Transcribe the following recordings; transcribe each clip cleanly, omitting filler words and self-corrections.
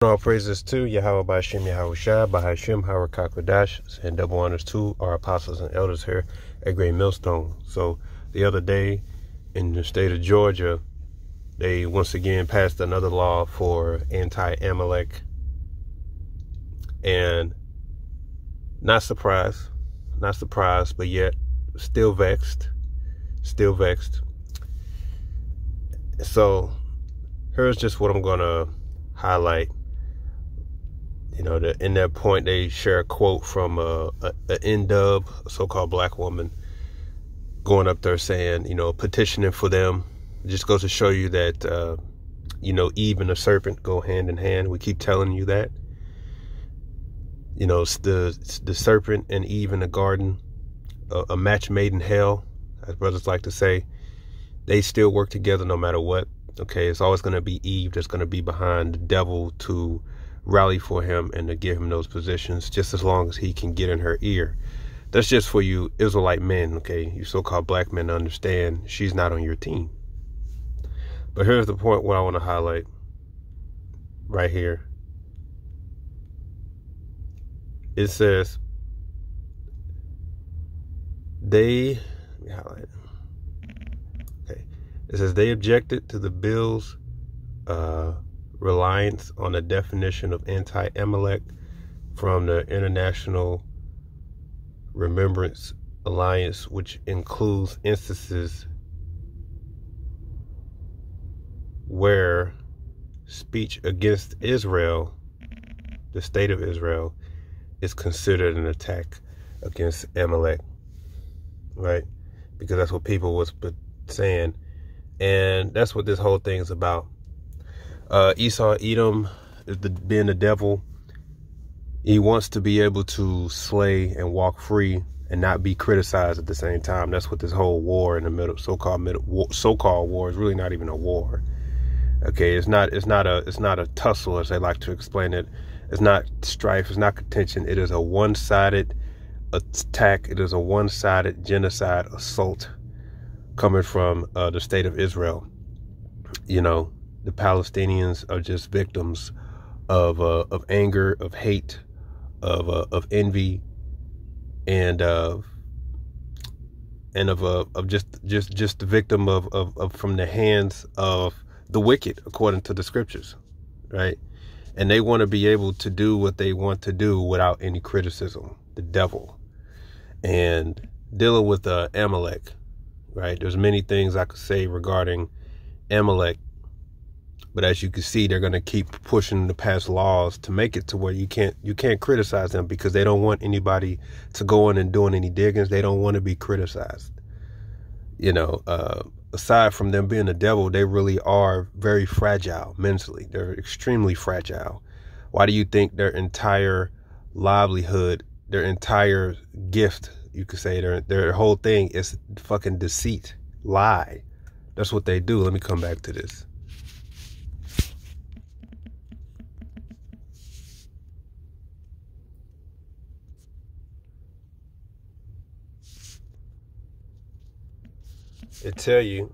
All praises to Yahweh Bashim Yahweh Shai, Bahashim Hawakakodash, and double honors to our apostles and elders here at Great Millstone. So the other day in the state of Georgia, they once again passed another law for anti-Amalek. And not surprised, but yet still vexed. So here's just what I'm going to highlight. You know, in that point, they share a quote from an N-dub, a so-called black woman, going up there saying, you know, petitioning for them. It just goes to show you that, you know, Eve and the serpent go hand in hand. We keep telling you that. You know, it's the serpent and Eve in the garden, a match made in hell, as brothers like to say. They still work together no matter what. Okay, it's always going to be Eve that's going to be behind the devil to rally for him and to give him those positions, just as long as he can get in her ear. That's just for you Israelite men, okay? You so-called black men to understand she's not on your team. But here's the point what I want to highlight right here. It says let me highlight it. Okay. It says they objected to the bill's reliance on a definition of anti-Amalek from the International Remembrance Alliance, which includes instances where speech against Israel, the state of Israel, is considered an attack against Amalek, right? Because that's what people was saying, and that's what this whole thing is about. Esau, Edom, being the devil, he wants to be able to slay and walk free and not be criticized at the same time. That's what this whole war in the middle, so-called war, is really not even a war. Okay, it's not a tussle, as they like to explain it. It's not strife. It's not contention. It is a one-sided attack. It is a one-sided genocide assault coming from the state of Israel. You know, the Palestinians are just victims of anger, of hate, of envy, and of just the victim of from the hands of the wicked, according to the scriptures, right? And they want to be able to do what they want to do without any criticism. The devil. And dealing with Amalek, right? There's many things I could say regarding Amalek. But as you can see, they're going to keep pushing to pass laws to make it to where you can't criticize them, because they don't want anybody to go in and doing any diggings. They don't want to be criticized. You know, aside from them being the devil, they really are very fragile mentally. They're extremely fragile. Why do you think their entire livelihood, their entire gift, you could say, their whole thing is fucking deceit, lie? That's what they do. Let me come back to this. It tell you,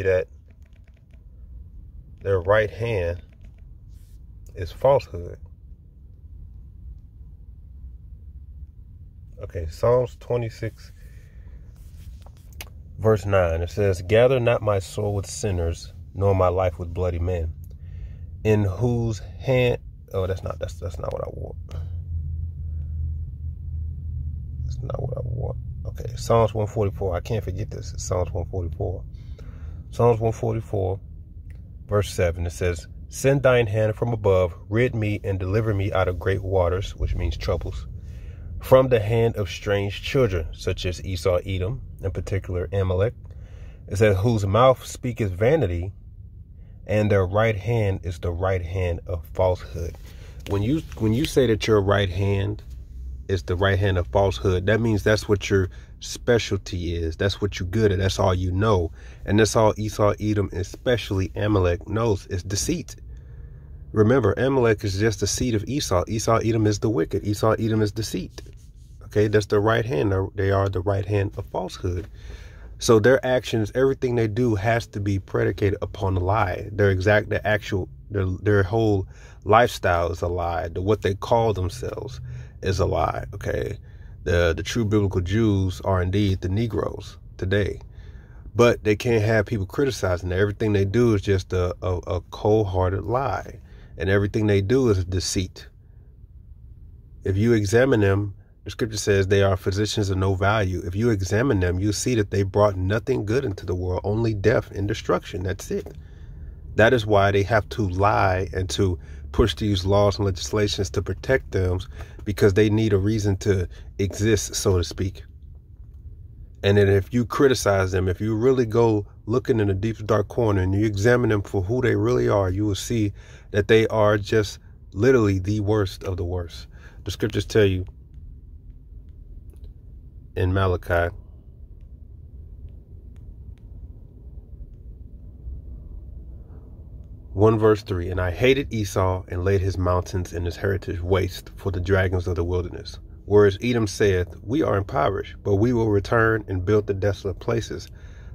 that their right hand is falsehood. Okay, Psalms 26, verse 9. It says, "Gather not my soul with sinners, nor my life with bloody men, in whose hand..." Oh, that's not what I want. Not what I want. Okay, Psalms 144. I can't forget this. It's Psalms 144. Psalms 144, verse 7. It says, "Send thine hand from above, rid me and deliver me out of great waters," which means troubles, "from the hand of strange children," such as Esau, Edom, in particular Amalek. It says, "Whose mouth speaketh vanity, and their right hand is the right hand of falsehood." When you say that your right hand is the right hand of falsehood, that means that's what your specialty is. That's what you're good at. That's all you know. And that's all Esau, Edom, especially Amalek, knows, is deceit. Remember, Amalek is just the seed of Esau. Esau, Edom is the wicked. Esau, Edom is deceit. Okay, that's the right hand. They are the right hand of falsehood. So their actions, everything they do has to be predicated upon a lie. Their whole lifestyle is a lie. What they call themselves is a lie. Okay. The true biblical Jews are indeed the Negroes today. But they can't have people criticizing them. Everything they do is just a cold-hearted lie. And everything they do is deceit. If you examine them, the scripture says they are physicians of no value. If you examine them, you see that they brought nothing good into the world, only death and destruction. That's it. That is why they have to lie and to push these laws and legislations to protect them, because they need a reason to exist, so to speak. And then if you criticize them, if you really go looking in the deepest dark corner and you examine them for who they really are, you will see that they are just literally the worst of the worst. The scriptures tell you in Malachi, verse 3, and I hated Esau and laid his mountains and his heritage waste for the dragons of the wilderness. Whereas Edom saith, we are impoverished, but we will return and build the desolate places.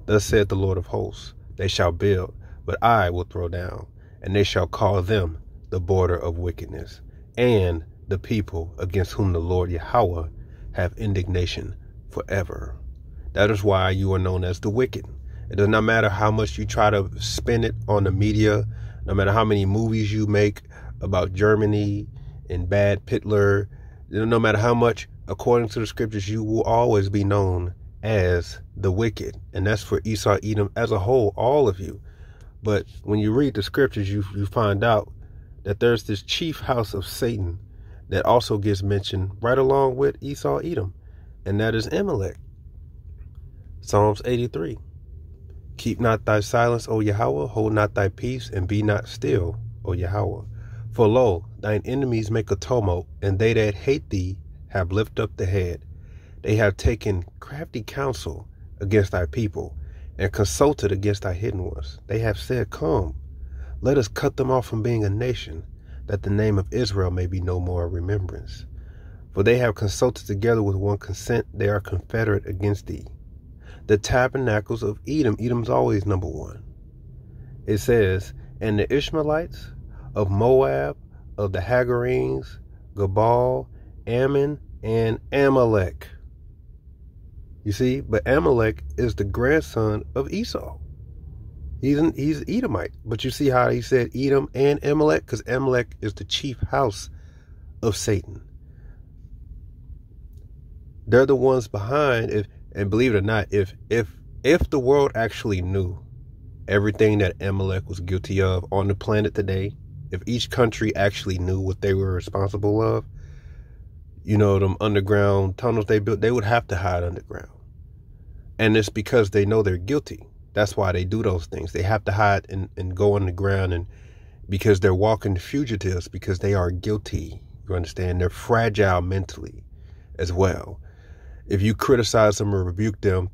Thus saith the Lord of hosts, they shall build, but I will throw down, and they shall call them the border of wickedness, and the people against whom the Lord Yahweh have indignation forever. That is why you are known as the wicked. It does not matter how much you try to spin it on the media, no matter how many movies you make about Germany and bad Hitler. No matter how much, according to the scriptures, you will always be known as the wicked. And that's for Esau, Edom as a whole, all of you. But when you read the scriptures, you find out that there's this chief house of Satan that also gets mentioned right along with Esau, Edom. And that is Amalek. Psalms 83. Keep not thy silence, O Yahweh, hold not thy peace, and be not still, O Yahweh. For lo, thine enemies make a tumult, and they that hate thee have lifted up the head. They have taken crafty counsel against thy people, and consulted against thy hidden ones. They have said, come, let us cut them off from being a nation, that the name of Israel may be no more a remembrance. For they have consulted together with one consent, they are confederate against thee. The tabernacles of Edom, Edom's always number one. It says, and the Ishmaelites of Moab, of the Hagarenes, Gabal, Ammon, and Amalek. You see, but Amalek is the grandson of Esau. He's Edomite. But you see how he said Edom and Amalek? Because Amalek is the chief house of Satan. They're the ones behind, and believe it or not, if the world actually knew everything that Amalek was guilty of on the planet today, if each country actually knew what they were responsible of, you know, them underground tunnels they built, they would have to hide underground. And it's because they know they're guilty. That's why they do those things. They have to hide and go underground, and because they're walking fugitives, because they are guilty. You understand? They're fragile mentally as well. If you criticize them or rebuke them,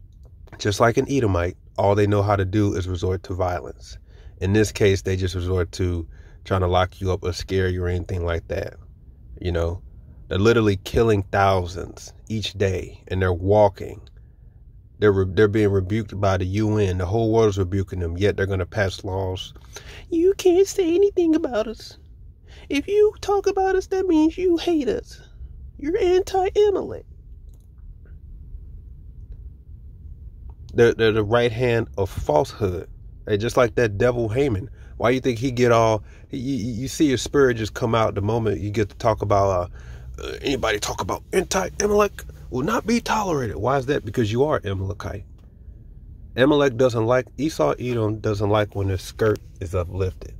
just like an Edomite, all they know how to do is resort to violence. In this case, they just resort to trying to lock you up or scare you or anything like that. You know, they're literally killing thousands each day, and they're walking. They're being rebuked by the UN. The whole world is rebuking them, yet they're going to pass laws. You can't say anything about us. If you talk about us, that means you hate us. You're anti-Amalek. They're the right hand of falsehood. They're just like that devil Haman. Why you think he get all... You see his spirit just come out the moment you get to talk about... anybody talk about anti-Amalek will not be tolerated. Why is that? Because you are Amalekite. Amalek doesn't like... Esau, Edom doesn't like when their skirt is uplifted.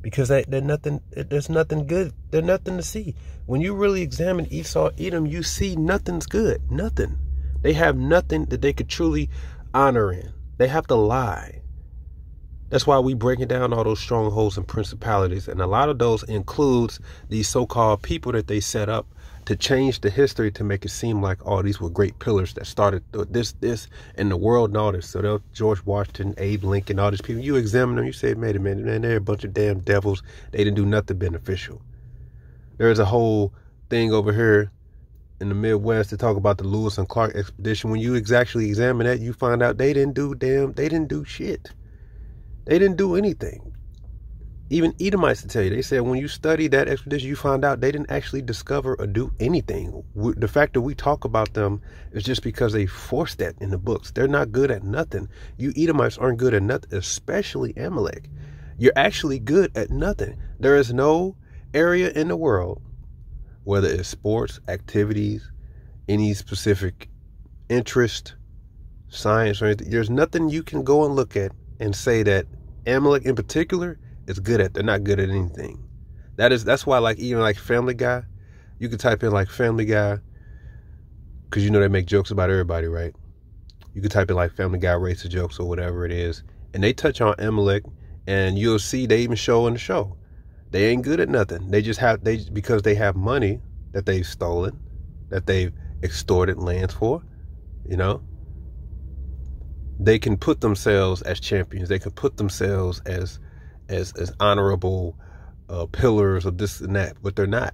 Because they're nothing, there's nothing good. They're nothing to see. When you really examine Esau, Edom, you see nothing's good. Nothing. They have nothing that they could truly honor in. They have to lie. That's why we breaking down all those strongholds and principalities. And a lot of those includes these so-called people that they set up to change the history to make it seem like, oh, these were great pillars that started this, and the world and all this. So they'll George Washington, Abe Lincoln, all these people. You examine them, you say, man, they're a bunch of damn devils. They didn't do nothing beneficial. There's a whole thing over here in the Midwest to talk about the Lewis and Clark expedition. When you exactly examine that, you find out they didn't do shit. They didn't do anything. Even Edomites to tell you, they said when you study that expedition, you find out they didn't actually discover or do anything. The fact that we talk about them is just because they forced that in the books. They're not good at nothing. You Edomites aren't good at nothing, especially Amalek. You're actually good at nothing. There is no area in the world, whether it's sports, activities, any specific interest, science, or anything, there's nothing you can go and look at and say that Amalek in particular is good at. They're not good at anything. That's why, like, even like Family Guy, you can type in like Family Guy, because you know they make jokes about everybody, right? You can type in like Family Guy racist jokes or whatever it is, and they touch on Amalek, and you'll see they even show in the show. They ain't good at nothing. Because they have money that they've stolen, that they've extorted lands for, you know. They can put themselves as champions. They can put themselves as honorable pillars of this and that, but they're not.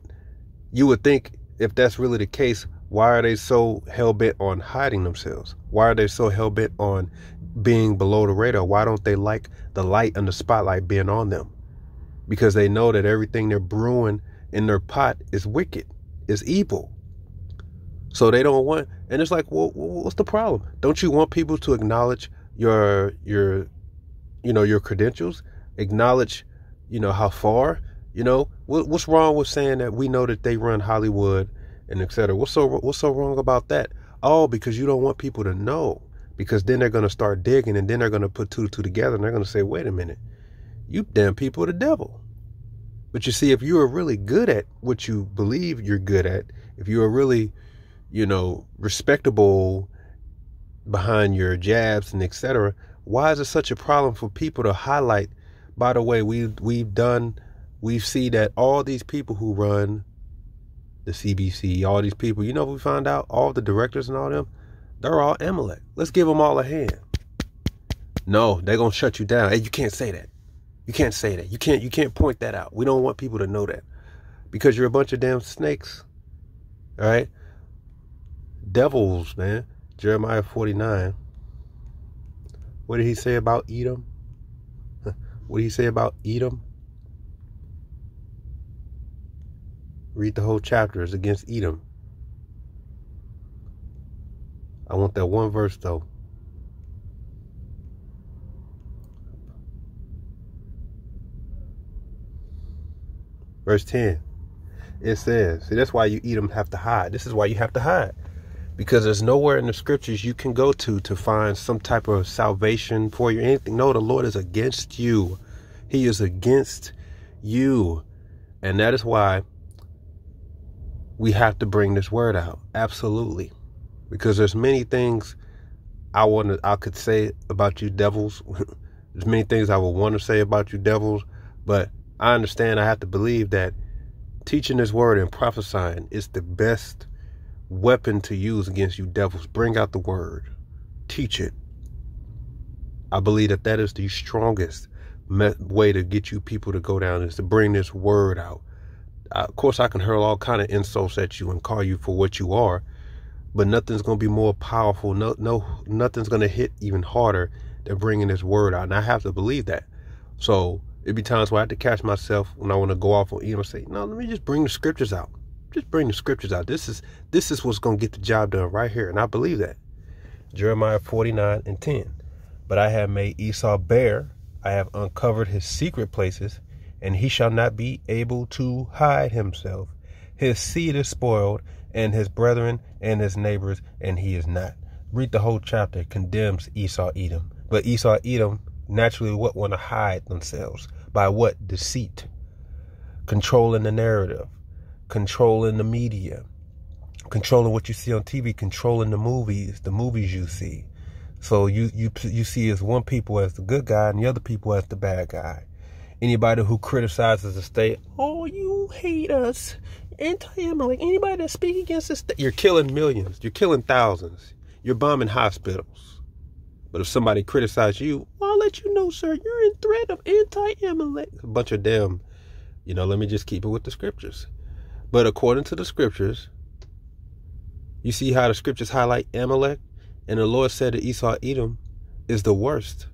You would think if that's really the case, why are they so hell-bent on hiding themselves? Why are they so hell-bent on being below the radar? Why don't they like the light and the spotlight being on them? Because they know that everything they're brewing in their pot is wicked, is evil. So they don't want, and it's like, well, what's the problem? Don't you want people to acknowledge your credentials? Acknowledge, how far, what's wrong with saying that we know that they run Hollywood and etc. What's so wrong about that? Oh, because you don't want people to know, because then they're going to start digging, and then they're going to put two to two together, and they're going to say, wait a minute, you damn people are the devil. But you see, if you are really good at what you believe you're good at, if you are really, respectable behind your jabs and etc., why is it such a problem for people to highlight? By the way, we see that all these people who run the CBC, all these people, we found out all the directors and all them, they're all Amalek. Let's give them all a hand. No, they're gonna shut you down. Hey, you can't say that. You can't say that. You can't point that out. We don't want people to know that, because you're a bunch of damn snakes. All right, devils, man. Jeremiah 49. What did he say about Edom? What did he say about Edom? Read the whole chapter. It's against Edom. I want that one verse, though. Verse 10. It says, see, that's why you Edom have to hide. This is why you have to hide. Because there's nowhere in the scriptures you can go to find some type of salvation for you, anything. No, the Lord is against you. He is against you. And that is why we have to bring this word out. Absolutely. Because there's many things I could say about you devils. There's many things I would want to say about you devils. But I understand I have to believe that teaching this word and prophesying is the best weapon to use against you devils. Bring out the word. Teach it. I believe that is the strongest way to get you people to go down, is to bring this word out. Of course, I can hurl all kind of insults at you and call you for what you are, but nothing's going to be more powerful. Nothing's going to hit even harder than bringing this word out. And I have to believe that. So it'd be times where I have to catch myself when I want to go off on Edom and say, no, let me just bring the scriptures out. Just bring the scriptures out. This is what's going to get the job done right here. And I believe that. Jeremiah 49:10. But I have made Esau bare. I have uncovered his secret places, and he shall not be able to hide himself. His seed is spoiled, and his brethren and his neighbors, and he is not. Read the whole chapter. Condemns Esau, Edom. But Esau, Edom, naturally want to hide themselves. By what? Deceit. Controlling the narrative. Controlling the media. Controlling what you see on TV. Controlling the movies you see. So you see as one people as the good guy and the other people as the bad guy. Anybody who criticizes the state, oh, you hate us, anti-Amalek. Anybody that speak against the state, you're killing millions. You're killing thousands. You're bombing hospitals. But if somebody criticizes you, well, I'll let you know, sir, you're in threat of anti-Amalek. A bunch of damn, let me just keep it with the scriptures. But according to the scriptures, You see how the scriptures highlight Amalek? And the Lord said that Esau Edom is the worst.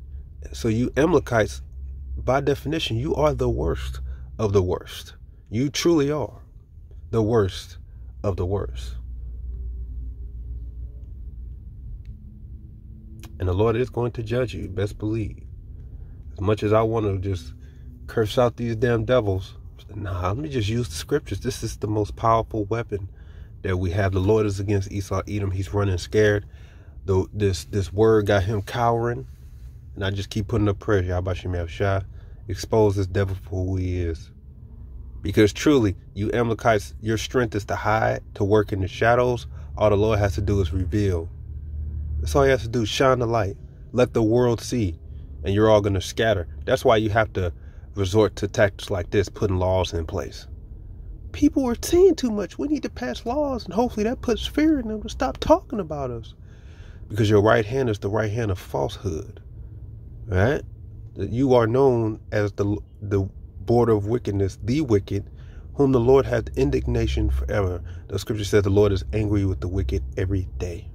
So you Amalekites, by definition, you are the worst of the worst. You truly are the worst of the worst. And the Lord is going to judge you, best believe. As much as I want to just curse out these damn devils, nah, let me just use the scriptures. This is the most powerful weapon that we have. The Lord is against Esau Edom. He's running scared. Though this word got him cowering. And I just keep putting up prayers. Yahweh Shah, expose this devil for who he is. Because truly, you Amalekites, your strength is to hide, to work in the shadows. All the Lord has to do is reveal. That's all he has to do, shine the light. Let the world see. And you're all going to scatter. That's why you have to resort to tactics like this, putting laws in place. People are seeing too much. We need to pass laws, and hopefully that puts fear in them to stop talking about us. Because your right hand is the right hand of falsehood. Right? You are known as the border of wickedness, the wicked, whom the Lord hath indignation forever. The scripture says the Lord is angry with the wicked every day.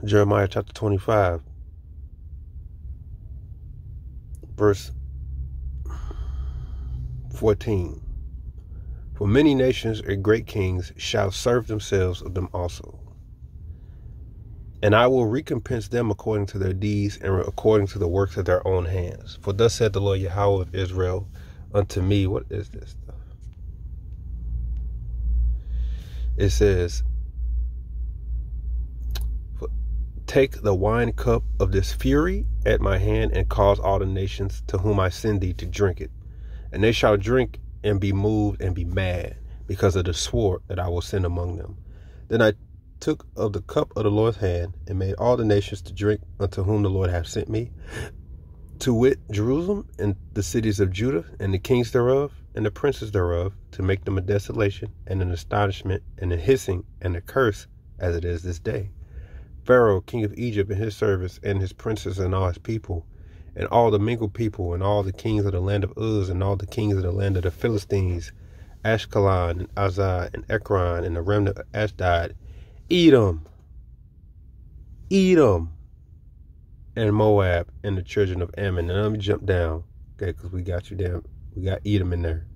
Jeremiah chapter 25, verse 14. For many nations and great kings shall serve themselves of them also. And I will recompense them according to their deeds and according to the works of their own hands. For thus said the Lord Yahweh of Israel unto me. What is this stuff? It says, take the wine cup of this fury at my hand and cause all the nations to whom I send thee to drink it. And they shall drink and be moved and be mad because of the sword that I will send among them. Then I took of the cup of the Lord's hand and made all the nations to drink unto whom the Lord hath sent me, to wit, Jerusalem and the cities of Judah and the kings thereof and the princes thereof, to make them a desolation and an astonishment and a hissing and a curse as it is this day. Pharaoh, king of Egypt, and his servants, and his princes, and all his people, and all the mingled people, and all the kings of the land of Uz, and all the kings of the land of the Philistines, Ashkelon, and Azah, and Ekron, and the remnant of Ashdod, Edom, and Moab, and the children of Ammon. And let me jump down, okay, because we got you down. We got Edom in there.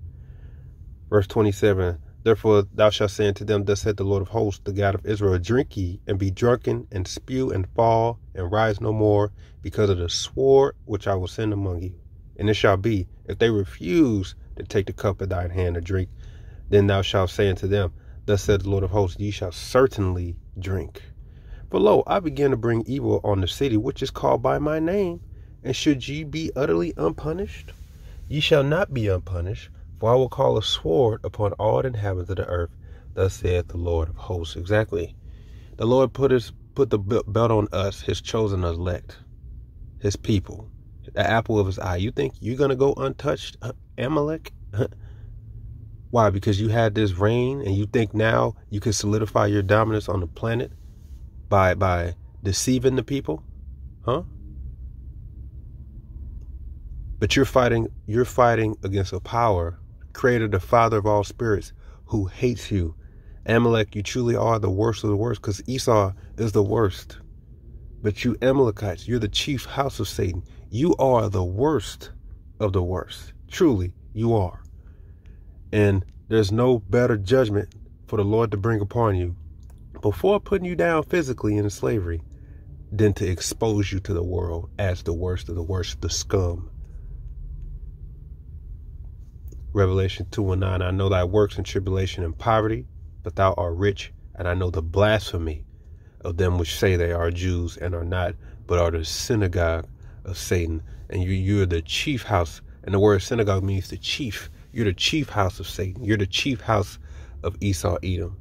Verse 27. Therefore thou shalt say unto them, thus saith the Lord of hosts, the God of Israel, drink ye, and be drunken, and spew, and fall, and rise no more, because of the sword which I will send among you. And it shall be, if they refuse to take the cup of thine hand to drink, then thou shalt say unto them, thus saith the Lord of hosts, ye shall certainly drink. For lo, I begin to bring evil on the city which is called by my name, and should ye be utterly unpunished? Ye shall not be unpunished, for I will call a sword upon all the inhabitants of the earth, thus saith the Lord of hosts. Exactly. The Lord put the belt on us, his chosen elect, his people, the apple of his eye. You think you're going to go untouched, Amalek? Why? Because you had this reign, and you think now you can solidify your dominance on the planet by deceiving the people? Huh? But you're fighting against a power, creator, the father of all spirits, who hates you. Amalek, you truly are the worst of the worst, because Esau is the worst. But you Amalekites, you're the chief house of Satan. You are the worst of the worst. Truly, you are. And there's no better judgment for the Lord to bring upon you before putting you down physically in slavery than to expose you to the world as the worst of the worst, the scum. Revelation 2:9, I know thy works in tribulation and poverty, but thou art rich, and I know the blasphemy of them which say they are Jews and are not, but are the synagogue of Satan. And you're the chief house, and the word synagogue means the chief. You're the chief house of Satan. You're the chief house of Esau Edom.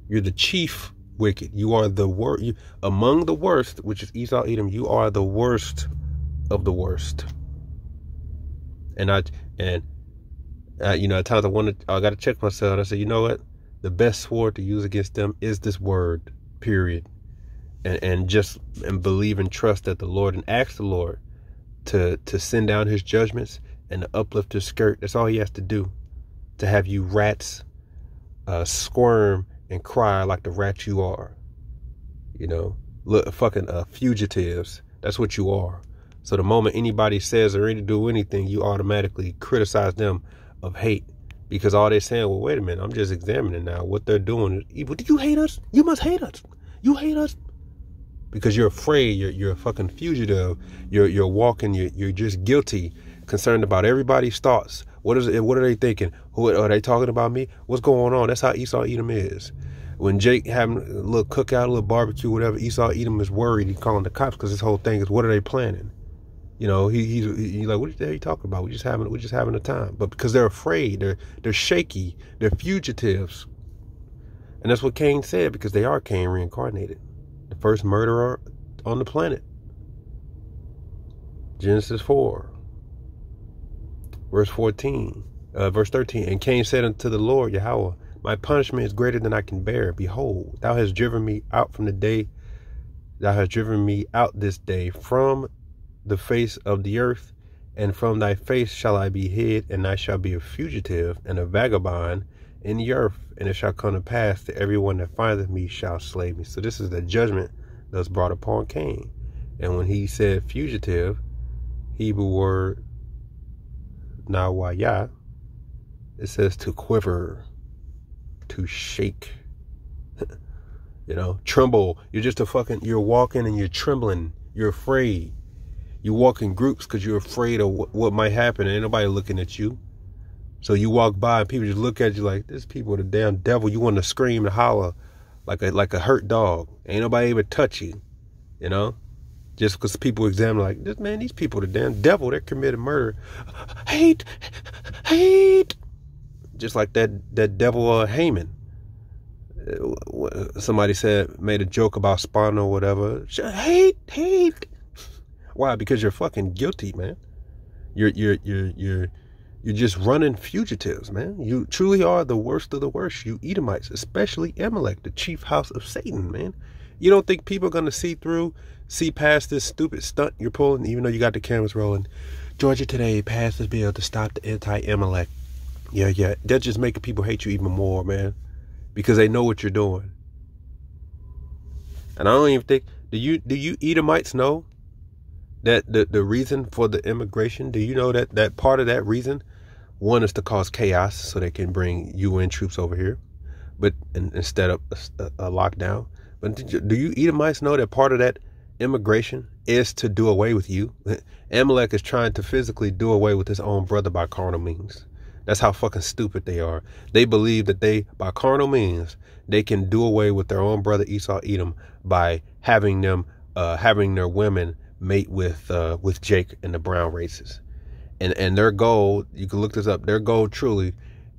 You're the chief wicked. You are the worst. Among the worst, which is Esau Edom, you are the worst of the worst. And at times I got to check myself. And I said, you know what? The best sword to use against them is this word, period. And believe and trust that the Lord, and ask the Lord to send down his judgments and to uplift his skirt. That's all he has to do to have you rats squirm and cry like the rats you are. You know, look, fucking fugitives. That's what you are. So the moment anybody says or do anything, you automatically criticize them of hate, because all they're saying, well, wait a minute, I'm just examining now what they're doing is evil. Do you hate us? You must hate us. You hate us because you're afraid. You're a fucking fugitive. You're walking. You're just guilty, concerned about everybody's thoughts. What are they thinking? Who are they talking about me? What's going on? That's how Esau Edom is. When Jake having a little cookout, a little barbecue, whatever, Esau Edom is worried. He's calling the cops because his whole thing is, what are they planning? You know, he's like, what the hell are you talking about? We're just having a time. But because they're afraid, they're shaky, they're fugitives. And that's what Cain said, because they are Cain reincarnated, the first murderer on the planet. Genesis 4, verse 13. And Cain said unto the Lord Yahweh, my punishment is greater than I can bear. Behold, thou hast driven me out this day from the face of the earth, and from thy face shall I be hid, and I shall be a fugitive and a vagabond in the earth. And it shall come to pass that everyone that findeth me shall slay me. So this is the judgment that's brought upon Cain. And when he said fugitive, Hebrew word nawaya, it says to quiver, to shake, you know, tremble. You're walking and you're trembling. You're afraid. You walk in groups because you're afraid of what might happen. Ain't nobody looking at you. So you walk by and people just look at you like, this people are the damn devil. You want to scream and holler like a hurt dog. Ain't nobody even touch you, you know? Just because people examine like, these people are the damn devil. They're committing murder. Hate. Just like that devil Haman. Somebody made a joke about Spawn or whatever. Hate. Why? Because you're fucking guilty, man. You're just running fugitives, man. You truly are the worst of the worst, you Edomites, especially Amalek, the chief house of Satan, man. You don't think people are gonna see past this stupid stunt you're pulling, even though you got the cameras rolling? Georgia today passed this bill to stop the anti-Amalek. Yeah. That's just making people hate you even more, man, because they know what you're doing. And I don't even think, do you Edomites know that the reason for the immigration, do you know that part of that reason, one is to cause chaos so they can bring UN troops over here, but instead of a lockdown? But do you Edomites know that part of that immigration is to do away with you? Amalek is trying to physically do away with his own brother by carnal means. That's how fucking stupid they are. They believe that by carnal means, they can do away with their own brother Esau Edom by having their women mate with Jake and the brown races. And their goal, you can look this up, their goal truly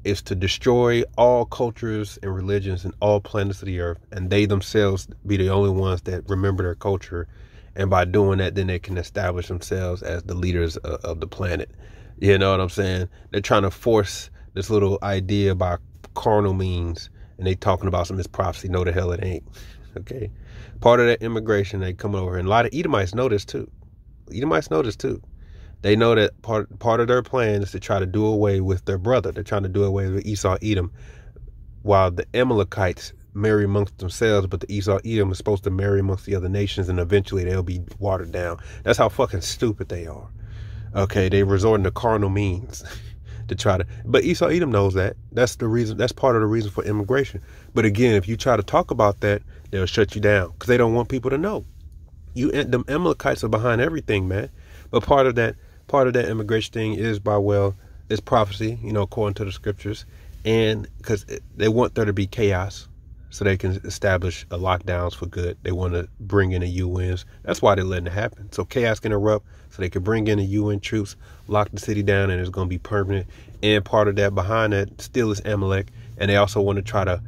is to destroy all cultures and religions and all planets of the earth, and they themselves be the only ones that remember their culture. And by doing that, then they can establish themselves as the leaders of the planet. You know what I'm saying? They're trying to force this little idea by carnal means, and they talking about some of this prophecy. No, the hell it ain't. Okay? Part of that immigration, they come over, and a lot of Edomites know this too. They know that part of their plan is to try to do away with their brother. They're trying to do away with Esau Edom, while the Amalekites marry amongst themselves, but the Esau Edom is supposed to marry amongst the other nations, and eventually they'll be watered down. That's how fucking stupid they are. Okay, they resorting to carnal means to try to, but Esau Edom knows that. That's the reason. That's part of the reason for immigration. But again, if you try to talk about that, they'll shut you down because they don't want people to know. Them Amalekites are behind everything, man. But part of that immigration thing is it's prophecy, you know, according to the scriptures, and because they want there to be chaos, so they can establish lockdowns for good. They want to bring in the UNs. That's why they're letting it happen. So chaos can erupt, so they can bring in the UN troops, lock the city down, and it's going to be permanent. And part of that, behind that, still is Amalek. And they also want to try to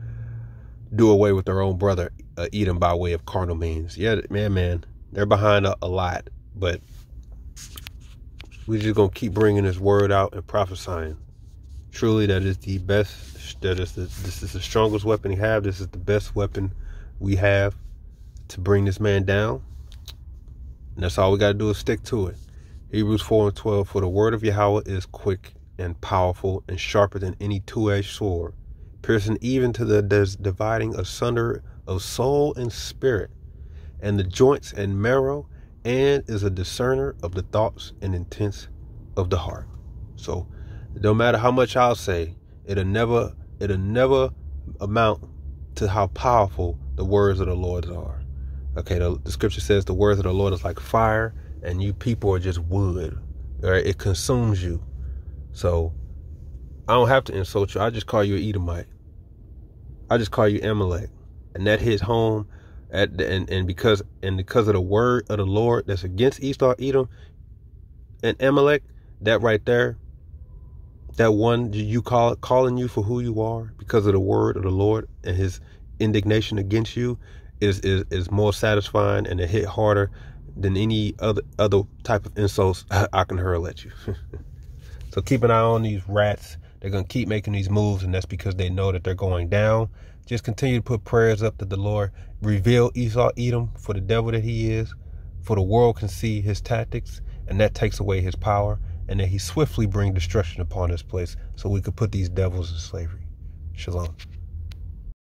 do away with their own brother, Edom, by way of carnal means. Yeah, man, they're behind a lot. But we're just going to keep bringing this word out and prophesying. Truly, that is the best. This is the strongest weapon we have. This is the best weapon we have to bring this man down. And that's all we got to do is stick to it. Hebrews 4:12, for the word of Yahweh is quick and powerful and sharper than any two-edged sword, piercing even to the dividing asunder of soul and spirit, and the joints and marrow, and is a discerner of the thoughts and intents of the heart. So no matter how much I'll say, it'll never amount to how powerful the words of the Lord are. Okay, the scripture says the words of the Lord is like fire, and you people are just wood. All right, it consumes you. So I don't have to insult you. I just call you an Edomite. I just call you Amalek, and that hits home. And because of the word of the Lord that's against Esau, Edom, and Amalek, that right there, that one you calling you for who you are because of the word of the Lord and his indignation against you is more satisfying, and it hit harder than any other type of insults I can hurl at you. So keep an eye on these rats. They're going to keep making these moves, and that's because they know that they're going down. Just continue to put prayers up that the Lord reveal Esau, Edom, for the devil that he is, for the world can see his tactics, and that takes away his power, and that he swiftly bring destruction upon this place so we could put these devils in slavery. Shalom.